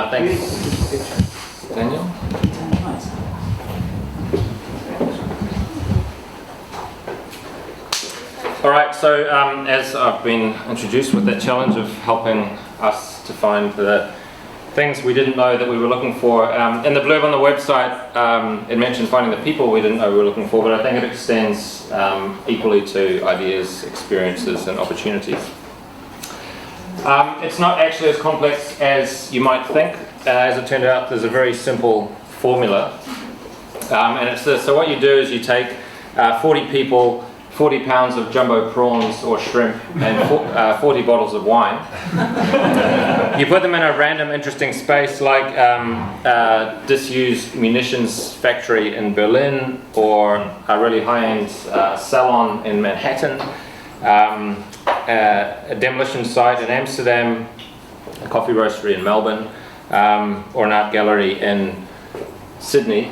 Thanks, Daniel. All right, so as I've been introduced with that challenge of helping us to find the things we didn't know that we were looking for, in the blurb on the website it mentioned finding the people we didn't know we were looking for, but I think it extends equally to ideas, experiences and opportunities. It's not actually as complex as you might think. As it turned out, there's a very simple formula, and it's this. So what you do is you take 40 people, 40 pounds of jumbo prawns or shrimp, and 40 bottles of wine. You put them in a random interesting space like a disused munitions factory in Berlin, or a really high-end salon in Manhattan, a demolition site in Amsterdam, a coffee roastery in Melbourne, or an art gallery in Sydney.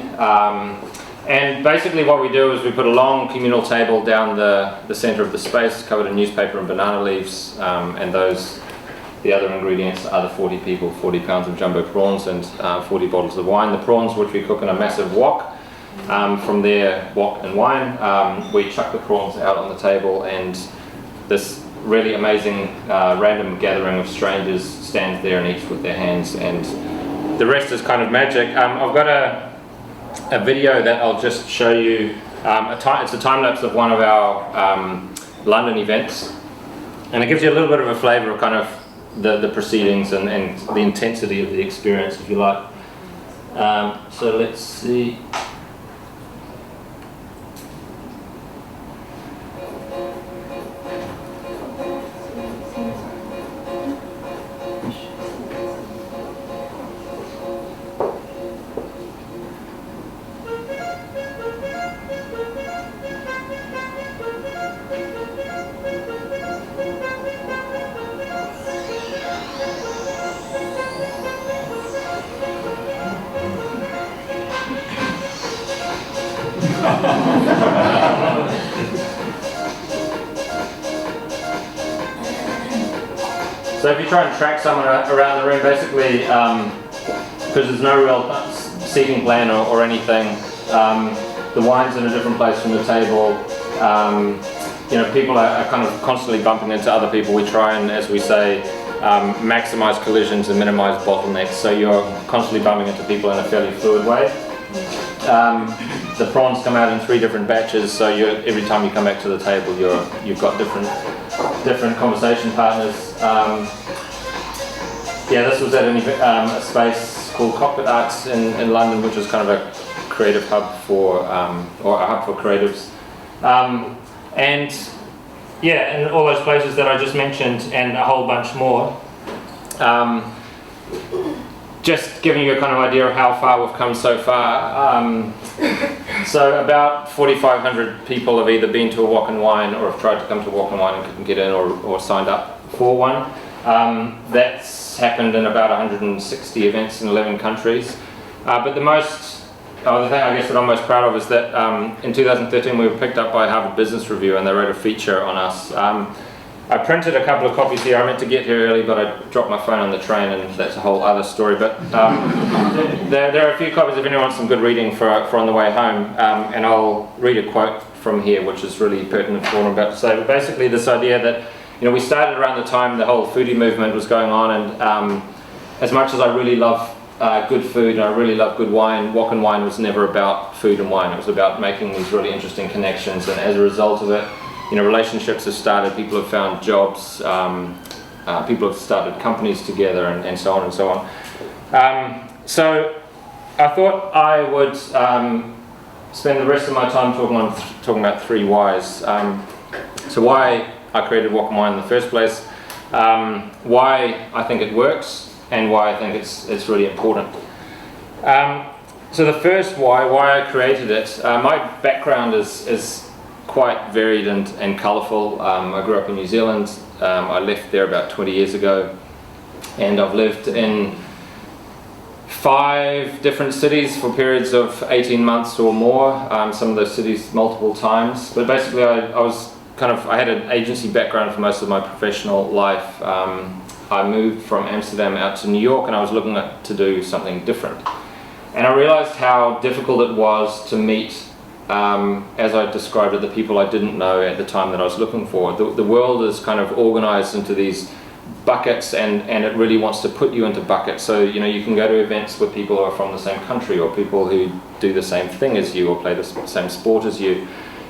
And basically what we do is we put a long communal table down the center of the space, covered in newspaper and banana leaves, and the other ingredients are the 40 people, 40 pounds of jumbo prawns and 40 bottles of wine. The prawns, which we cook in a massive wok. From there, wok and wine, we chuck the prawns out on the table, and this really amazing random gathering of strangers stands there and eats with their hands, and the rest is kind of magic. I've got a video that I'll just show you. It's a time lapse of one of our London events, and it gives you a little bit of a flavour of kind of the proceedings and the intensity of the experience, if you like. So let's see. So if you try and track someone around the room, basically, because there's no real seating plan or anything, the wine's in a different place from the table. People are kind of constantly bumping into other people. We try and, as we say, maximize collisions and minimize bottlenecks. So you're constantly bumping into people in a fairly fluid way. The prawns come out in 3 different batches, so every time you come back to the table, you've got different conversation partners. This was at a space called Cockpit Arts in London, which is kind of a creative hub or a hub for creatives. And all those places that I just mentioned, and a whole bunch more. Just giving you a kind of idea of how far we've come so far. So about 4,500 people have either been to a Wok and Wine or have tried to come to a Wok and Wine and couldn't get in, or signed up for one. That's happened in about 160 events in 11 countries. But the thing I guess that I'm most proud of is that in 2013 we were picked up by Harvard Business Review, and they wrote a feature on us. I printed a couple of copies here. I meant to get here early, but I dropped my phone on the train, and that's a whole other story. But there are a few copies if anyone wants some good reading for on the way home. And I'll read a quote from here, which is really pertinent for what I'm about to say. But basically, this idea that we started around the time the whole foodie movement was going on, and as much as I really love good food and I really love good wine, Wok and Wine was never about food and wine. It was about making these really interesting connections, and as a result of it, relationships have started, people have found jobs, people have started companies together, and so on and so on. So I thought I would spend the rest of my time talking about 3 whys. So why I created Wok and Wine in the first place, why I think it works, and why I think it's really important. So the first why I created it, my background is quite varied and colourful. I grew up in New Zealand. I left there about 20 years ago, and I've lived in 5 different cities for periods of 18 months or more, some of those cities multiple times. But basically I had an agency background for most of my professional life. I moved from Amsterdam out to New York, and I was looking to do something different. And I realized how difficult it was to meet, as I described it, the people I didn't know at the time that I was looking for. The world is kind of organized into these buckets, and it really wants to put you into buckets. So, you know, you can go to events with people who are from the same country, or people who do the same thing as you, or play the same sport as you.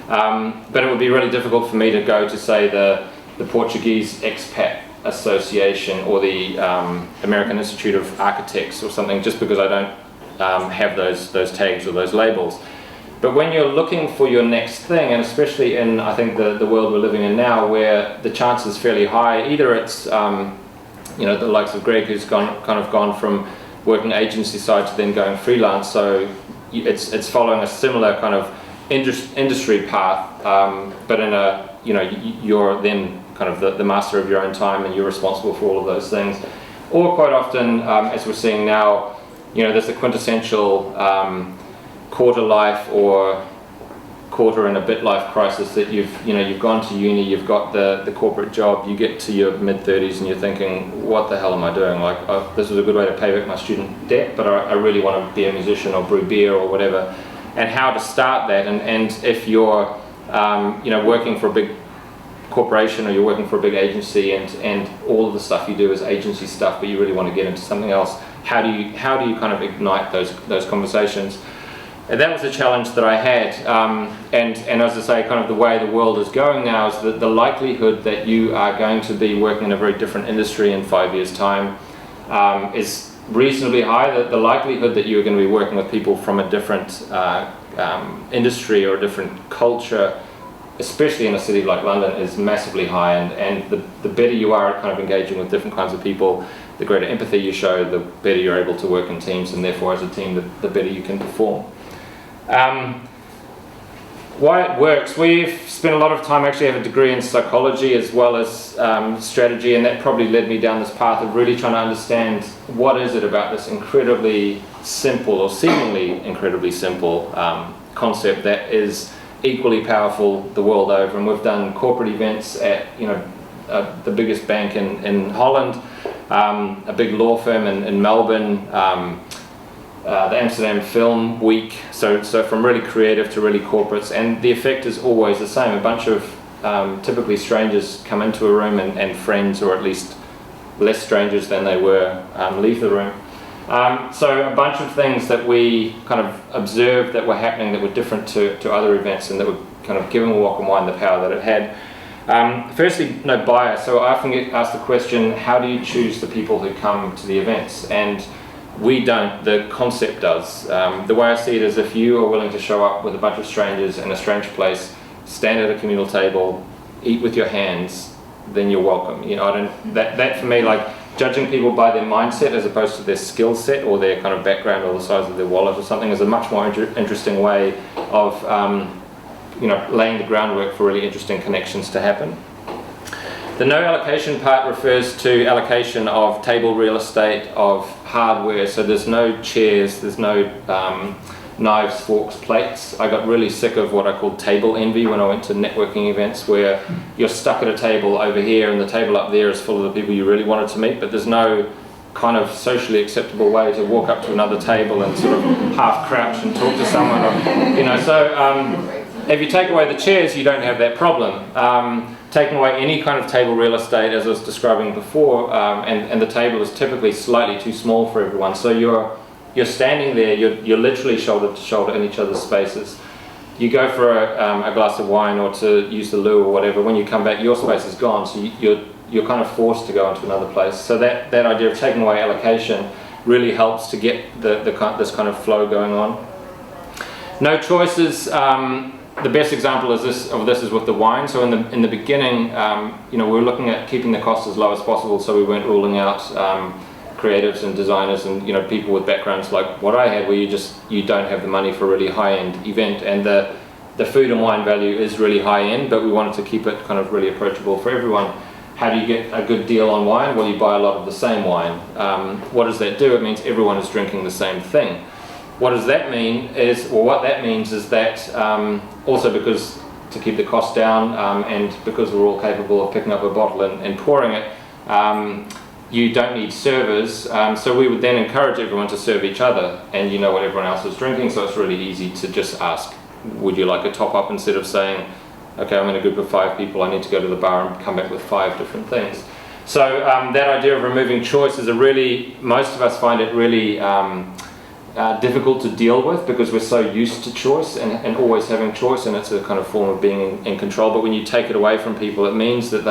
But it would be really difficult for me to go to, say, the Portuguese Expat Association, or the American Institute of Architects or something, just because I don't have those tags or those labels. But when you're looking for your next thing, and especially in, I think, the world we're living in now, where the chance is fairly high, either it's you know, the likes of Greg, who's kind of gone from working agency side to then going freelance, so it's following a similar kind of industry path, but in a, you know, you're then kind of the master of your own time, and you're responsible for all of those things. Or quite often, as we're seeing now, you know, there's the quintessential quarter life or quarter and a bit life crisis, that you've gone to uni, you've got the corporate job, you get to your mid-30s and you're thinking, what the hell am I doing? Like, this is a good way to pay back my student debt, but I really want to be a musician or brew beer or whatever. And how to start that, and if you're you know, working for a big corporation, or you're working for a big agency, and all of the stuff you do is agency stuff, but you really want to get into something else, how do you kind of ignite those conversations? And that was a challenge that I had, and as I say, kind of the way the world is going now is that the likelihood that you are going to be working in a very different industry in 5 years' time is reasonably high. The likelihood that you're going to be working with people from a different industry or a different culture, especially in a city like London, is massively high, and the better you are at kind of engaging with different kinds of people, the greater empathy you show, the better you're able to work in teams, and therefore as a team the better you can perform. Why it works, we've spent a lot of time, actually I have a degree in psychology as well as strategy, and that probably led me down this path of really trying to understand what is it about this incredibly simple, or seemingly incredibly simple concept that is equally powerful the world over. And we've done corporate events at, you know, the biggest bank in Holland, a big law firm in Melbourne, the Amsterdam Film Week, so from really creative to really corporates, and the effect is always the same. A bunch of typically strangers come into a room, and friends, or at least less strangers than they were, leave the room. So a bunch of things that we kind of observed that were happening that were different to other events, and that were kind of giving Walk and Wine the power that it had. Firstly, no bias. So I often get asked the question, how do you choose the people who come to the events? And we don't, the concept does. The way I see it is, if you are willing to show up with a bunch of strangers in a strange place, stand at a communal table, eat with your hands, then you're welcome. You know, that for me, like, judging people by their mindset as opposed to their skill set or their kind of background or the size of their wallet or something is a much more interesting way of you know, laying the groundwork for really interesting connections to happen. The no allocation part refers to allocation of table real estate, of hardware, so there's no chairs, there's no knives, forks, plates. I got really sick of what I called table envy when I went to networking events, where you're stuck at a table over here and the table up there is full of the people you really wanted to meet, but there's no kind of socially acceptable way to walk up to another table and sort of half crouch and talk to someone, or, you know. So if you take away the chairs, you don't have that problem. Taking away any kind of table real estate, as I was describing before, and the table is typically slightly too small for everyone, so you're standing there, you're literally shoulder to shoulder in each other's spaces. You go for a glass of wine or to use the loo or whatever, when you come back your space is gone, so you're kind of forced to go into another place. So that idea of taking away allocation really helps to get this kind of flow going on. No choices. The best example of this is with the wine. So in the beginning, you know, we were looking at keeping the cost as low as possible, so we weren't ruling out creatives and designers and, you know, people with backgrounds like what I had, where you don't have the money for a really high-end event, and the food and wine value is really high-end, but we wanted to keep it kind of really approachable for everyone. How do you get a good deal on wine? Well, you buy a lot of the same wine. What does that do? It means everyone is drinking the same thing. What does that mean is, well, what that means is that also, because to keep the cost down, and because we're all capable of picking up a bottle and pouring it, you don't need servers, so we would then encourage everyone to serve each other, and you know what everyone else is drinking, so it's really easy to just ask, would you like a top-up, instead of saying, okay, I'm in a group of 5 people, I need to go to the bar and come back with 5 different things. So that idea of removing choice is most of us find it really difficult to deal with, because we're so used to choice and always having choice, and it's a kind of form of being in control. But when you take it away from people, it means that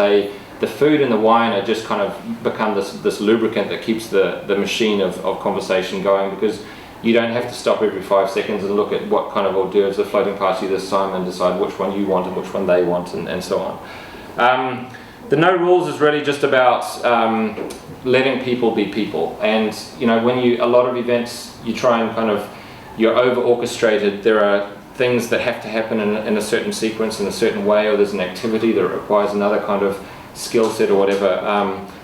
the food and the wine are just kind of become this lubricant that keeps the machine of conversation going, because you don't have to stop every 5 seconds and look at what kind of hors d'oeuvres are floating past you this time and decide which one you want and which one they want, and so on. The no rules is really just about letting people be people. And you know, when a lot of events, you try and you're over orchestrated. There are things that have to happen in a certain sequence, in a certain way, or there's an activity that requires another kind of skill set or whatever.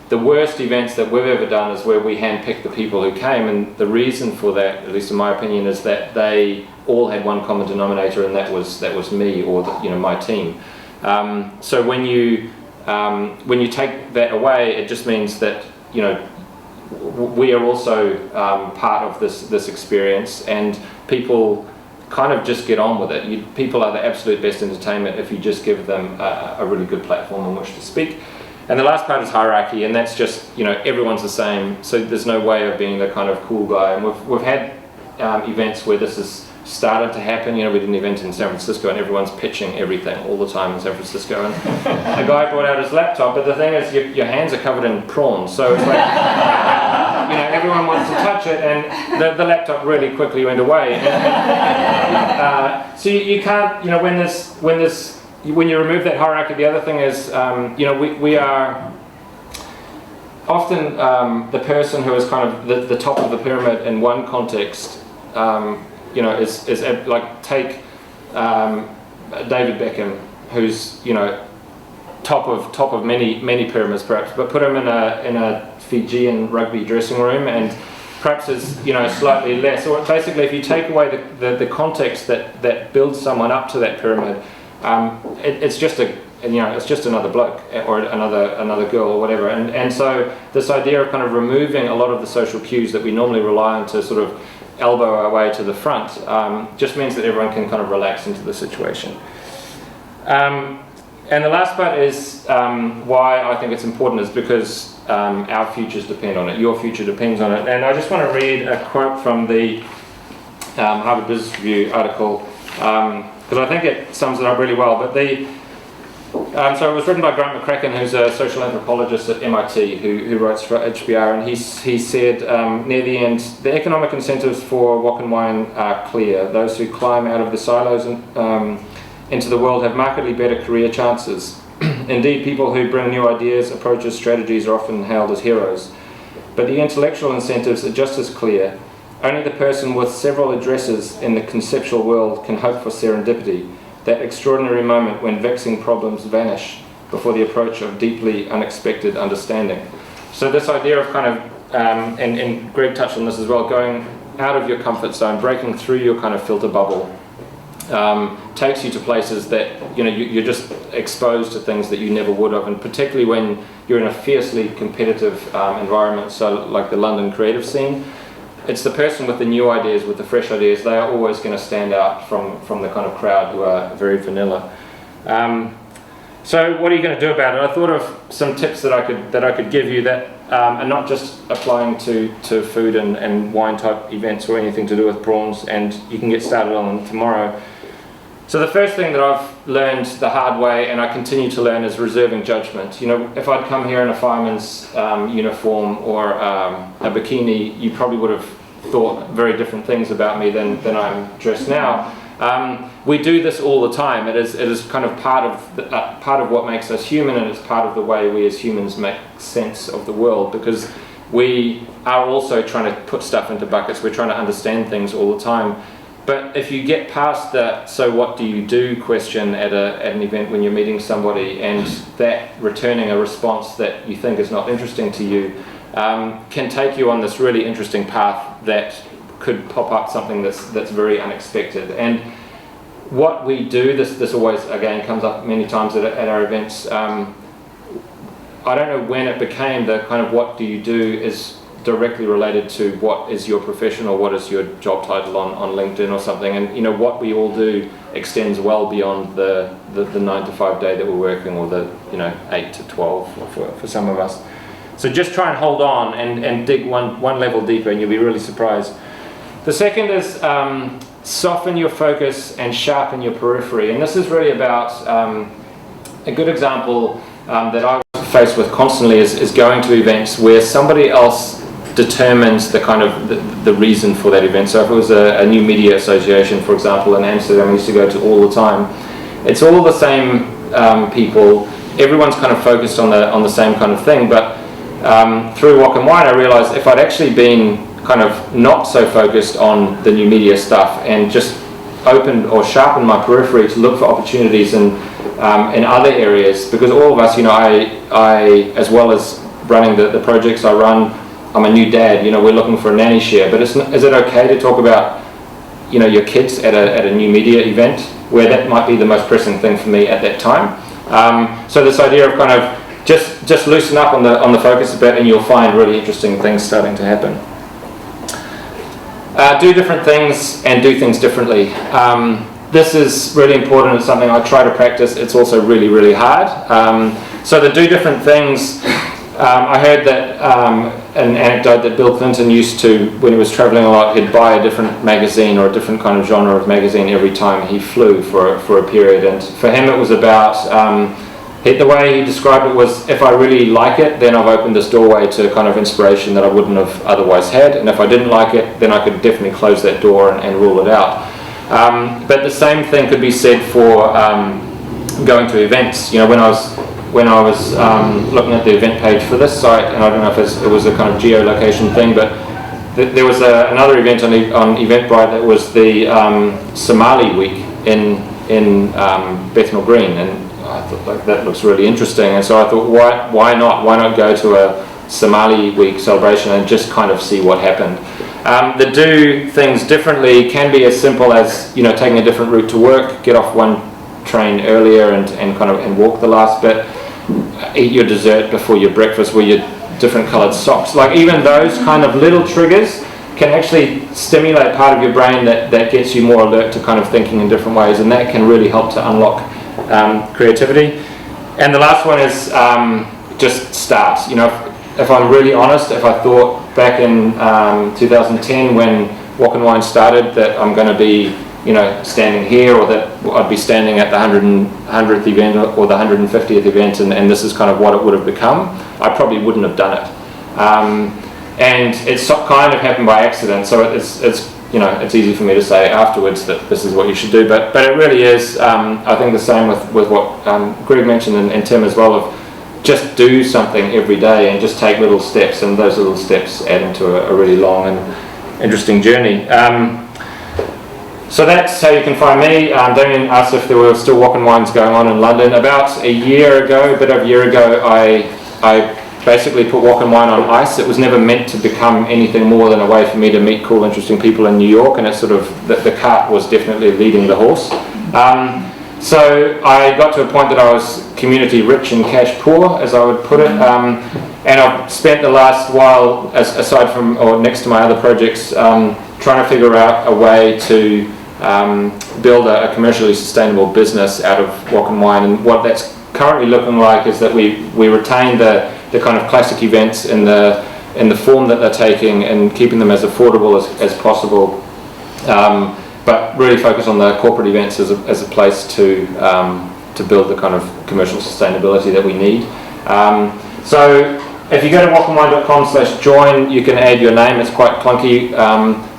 The worst events that we've ever done is where we handpicked the people who came, and the reason for that, at least in my opinion, is that they all had one common denominator, and that was me, or my team. So when you take that away, it just means that we are also part of this experience, and people kind of just get on with it. People are the absolute best entertainment if you just give them a really good platform on which to speak. And the last part is hierarchy, and that's just, everyone's the same, so there's no way of being the kind of cool guy. And we've had events where this has started to happen. We did an event in San Francisco, and everyone's pitching everything all the time in San Francisco, and a guy brought out his laptop, but the thing is, your hands are covered in prawns, so it's like, everyone wants to touch it, and the laptop really quickly went away. So you can't, when you remove that hierarchy, the other thing is, we are often the person who is kind of the top of the pyramid in one context. Is like, take David Beckham, who's top of many pyramids perhaps, but put him in a Fijian rugby dressing room, and perhaps is slightly less. Or basically, if you take away the context that builds someone up to that pyramid, it's just another bloke or another girl or whatever. And so this idea of kind of removing a lot of the social cues that we normally rely on to sort of elbow our way to the front just means that everyone can kind of relax into the situation. And the last part is why I think it's important is because our futures depend on it. Your future depends on it. And I just want to read a quote from the Harvard Business Review article, because I think it sums it up really well. But so it was written by Grant McCracken, who's a social anthropologist at MIT, who writes for HBR, and he said near the end, the economic incentives for wok and wine are clear. Those who climb out of the silos into the world have markedly better career chances. Indeed, people who bring new ideas, approaches, strategies are often hailed as heroes. But the intellectual incentives are just as clear. Only the person with several addresses in the conceptual world can hope for serendipity, that extraordinary moment when vexing problems vanish before the approach of deeply unexpected understanding. So this idea of kind of, and Greg touched on this as well, going out of your comfort zone, breaking through your kind of filter bubble, takes you to places that you're just exposed to things that you never would have, and particularly when you're in a fiercely competitive environment, so like the London creative scene. It's the person with the new ideas, with the fresh ideas. They are always going to stand out from the kind of crowd who are very vanilla. So what are you going to do about it? I thought of some tips that I could give you that are not just applying to food and wine type events or anything to do with prawns, and you can get started on them tomorrow. So the first thing that I've learned the hard way, and I continue to learn, is reserving judgment. If I'd come here in a fireman's uniform or a bikini, you probably would have thought very different things about me than I'm dressed now. We do this all the time. It is kind of part of what makes us human, and it's part of the way we as humans make sense of the world, because we are also trying to put stuff into buckets. We're trying to understand things all the time. But if you get past the "so what do you do" question at an event when you're meeting somebody, and that returning a response that you think is not interesting to you, can take you on this really interesting path that could pop up something that's very unexpected. And what we do, this always again comes up many times at our events. I don't know when it became the kind of what do you do is directly related to what is your profession or what is your job title on LinkedIn or something, and you know what we all do extends well beyond the 9 to 5 day that we're working, or the 8 to 12 for some of us. So just try and hold on and dig one level deeper, and you'll be really surprised. The second is soften your focus and sharpen your periphery, and this is really about a good example that I was faced with constantly is going to events where somebody else determines the kind of the reason for that event. So if it was a new media association, for example, in Amsterdam, I used to go to all the time. It's all the same people. Everyone's kind of focused on the same kind of thing. But through Walk and Wine, I realised if I'd actually been kind of not so focused on the new media stuff and just opened or sharpened my periphery to look for opportunities in other areas, because all of us, I as well as running the projects I run, I'm a new dad, we're looking for a nanny share, but is it okay to talk about, your kids at a new media event where that might be the most pressing thing for me at that time? So this idea of kind of just loosen up on the focus a bit, and you'll find really interesting things starting to happen. Do different things and do things differently. This is really important. It's something I try to practice. It's also really, really hard. So to do different things, I heard that an anecdote that Bill Clinton used to, when he was traveling a lot, he'd buy a different magazine or a different kind of genre of magazine every time he flew for a period. And for him it was about, the way he described it was, if I really like it, then I've opened this doorway to kind of inspiration that I wouldn't have otherwise had. And if I didn't like it, then I could definitely close that door and rule it out. But the same thing could be said for going to events. When I was looking at the event page for this site, and I don't know if it was a kind of geolocation thing, but there was another event on Eventbrite that was the Somali week in Bethnal Green, and I thought that looks really interesting. And so I thought, why not go to a Somali week celebration and just kind of see what happened. The do things differently can be as simple as taking a different route to work, get off one train earlier and walk the last bit, eat your dessert before your breakfast, wear your different coloured socks. Like even those kind of little triggers can actually stimulate part of your brain that gets you more alert to kind of thinking in different ways, and that can really help to unlock creativity. And the last one is just start. If I'm really honest, if I thought back in 2010 when Walk and Wine started that I'm going to be standing here, or that I'd be standing at the 100th event or the 150th event, and this is kind of what it would have become, I probably wouldn't have done it. And it's kind of happened by accident, so it's easy for me to say afterwards that this is what you should do, but it really is. I think the same with what Greg mentioned and Tim as well, of just do something every day and just take little steps, and those little steps add into a really long and interesting journey. So that's how you can find me. Damien asked if there were still Walk and Wines going on in London. About a year ago, I basically put Walk and Wine on ice. It was never meant to become anything more than a way for me to meet cool, interesting people in New York, and it's sort of, the cart was definitely leading the horse. So I got to a point that I was community rich and cash poor, as I would put it, and I've spent the last while, aside from or next to my other projects, trying to figure out a way to build a commercially sustainable business out of Walk and Wine. And what that's currently looking like is that we retain the kind of classic events in the form that they're taking, and keeping them as affordable as possible, but really focus on the corporate events as a place to build the kind of commercial sustainability that we need. So if you go to walkandwine.com/join, you can add your name. It's quite clunky,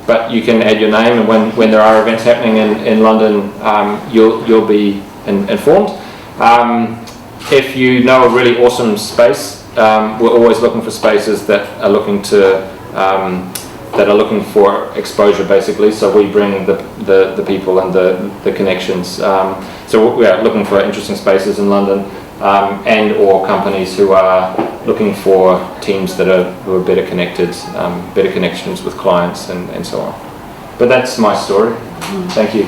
but you can add your name, and when there are events happening in London, you'll be informed. If you know a really awesome space, we're always looking for spaces that are looking for exposure, basically. So we bring the people and the connections. So we are looking for interesting spaces in London, and or companies who are looking for teams who are better connected, better connections with clients, and so on. But that's my story. Thank you.